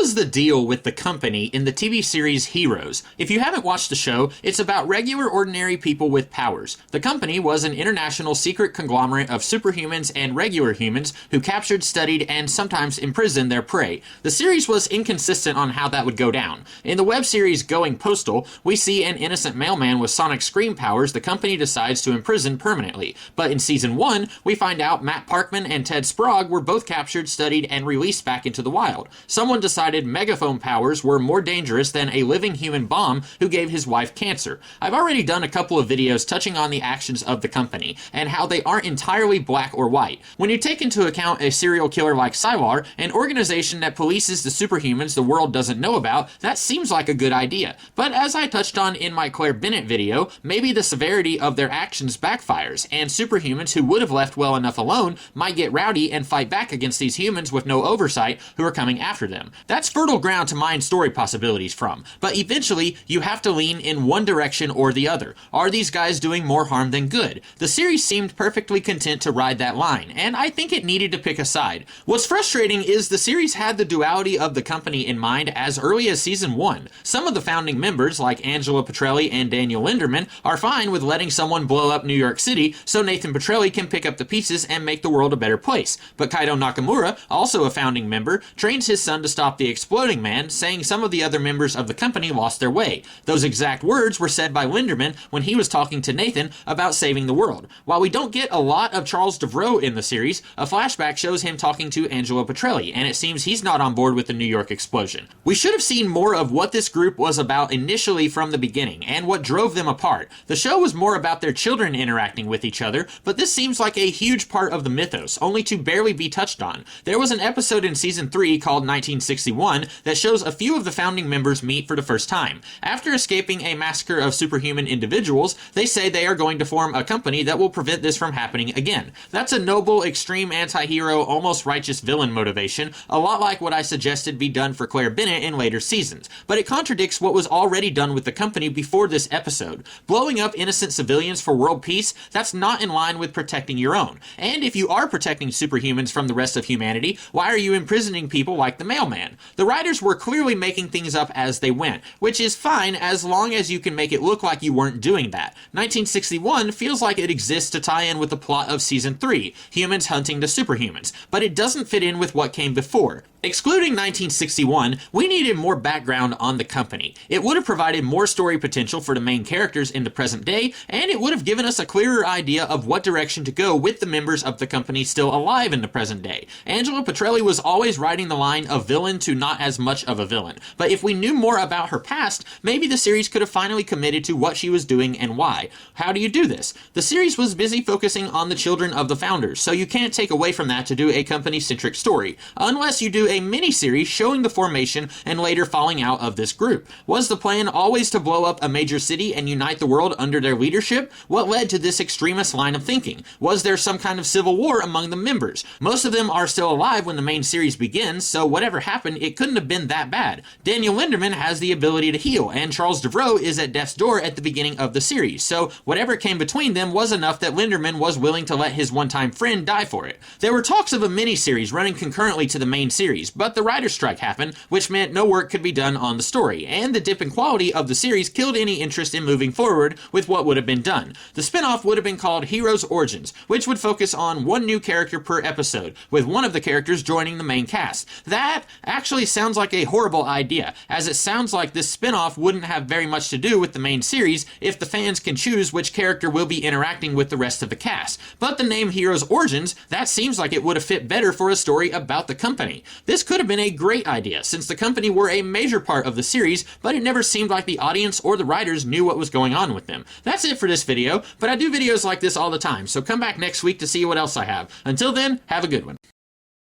was the deal with the company in the TV series Heroes? If you haven't watched the show, it's about regular ordinary people with powers. The company was an international secret conglomerate of superhumans and regular humans who captured, studied, and sometimes imprisoned their prey. The series was inconsistent on how that would go down. In the web series Going Postal, we see an innocent mailman with sonic scream powers the company decides to imprison permanently. But in season 1, we find out Matt Parkman and Ted Sprague were both captured, studied, and released back into the wild. Someone decided megaphone powers were more dangerous than a living human bomb who gave his wife cancer. I've already done a couple of videos touching on the actions of the company and how they aren't entirely black or white. When you take into account a serial killer like Sylar, an organization that polices the superhumans the world doesn't know about, that seems like a good idea. But as I touched on in my Claire Bennett video, maybe the severity of their actions backfires, and superhumans who would have left well enough alone might get rowdy and fight back against these humans with no oversight who are coming after them. That's fertile ground to mine story possibilities from, but eventually you have to lean in one direction or the other. Are these guys doing more harm than good? The series seemed perfectly content to ride that line, and I think it needed to pick a side. What's frustrating is the series had the duality of the company in mind as early as season 1. Some of the founding members, like Angela Petrelli and Daniel Linderman, are fine with letting someone blow up New York City so Nathan Petrelli can pick up the pieces and make the world a better place. But Kaito Nakamura, also a founding member, trains his son to stop the exploding man, saying some of the other members of the company lost their way. Those exact words were said by Linderman when he was talking to Nathan about saving the world. While we don't get a lot of Charles Devroe in the series, a flashback shows him talking to Angelo Petrelli, and it seems he's not on board with the New York explosion. We should have seen more of what this group was about initially from the beginning, and what drove them apart. The show was more about their children interacting with each other, but this seems like a huge part of the mythos, only to barely be touched on. There was an episode in season 3 called 1961 that shows a few of the founding members meet for the first time. After escaping a massacre of superhuman individuals, they say they are going to form a company that will prevent this from happening again. That's a noble, extreme anti-hero, almost righteous villain motivation, a lot like what I suggested be done for Claire Bennett in later seasons, but it contradicts what was already done with the company before this episode. Blowing up innocent civilians for world peace, that's not in line with protecting your own. And if you are protecting superhumans from the rest of humanity, why are you imprisoning people like the mailman? The writers were clearly making things up as they went, which is fine as long as you can make it look like you weren't doing that. 1961 feels like it exists to tie in with the plot of season 3, humans hunting the superhumans, but it doesn't fit in with what came before. Excluding 1961, we needed more background on the company. It would have provided more story potential for the main characters in the present day, and it would have given us a clearer idea of what direction to go with the members of the company still alive in the present day. Angela Petrelli was always riding the line of villain to not as much of a villain, but if we knew more about her past, maybe the series could have finally committed to what she was doing and why. How do you do this? The series was busy focusing on the children of the founders, so you can't take away from that to do a company-centric story, unless you do a mini-series showing the formation and later falling out of this group. Was the plan always to blow up a major city and unite the world under their leadership? What led to this extremist line of thinking? Was there some kind of civil war among the members? Most of them are still alive when the main series begins, so whatever happened, it couldn't have been that bad. Daniel Linderman has the ability to heal, and Charles Devroe is at death's door at the beginning of the series, so whatever came between them was enough that Linderman was willing to let his one-time friend die for it. There were talks of a mini-series running concurrently to the main series, but the writer's strike happened, which meant no work could be done on the story, and the dip in quality of the series killed any interest in moving forward with what would have been done. The spin-off would have been called Heroes Origins, which would focus on one new character per episode, with one of the characters joining the main cast. That actually sounds like a horrible idea, as it sounds like this spin-off wouldn't have very much to do with the main series if the fans can choose which character will be interacting with the rest of the cast. But the name Heroes Origins, that seems like it would have fit better for a story about the company. This could have been a great idea, since the company were a major part of the series, but it never seemed like the audience or the writers knew what was going on with them. That's it for this video, but I do videos like this all the time, so come back next week to see what else I have. Until then, have a good one.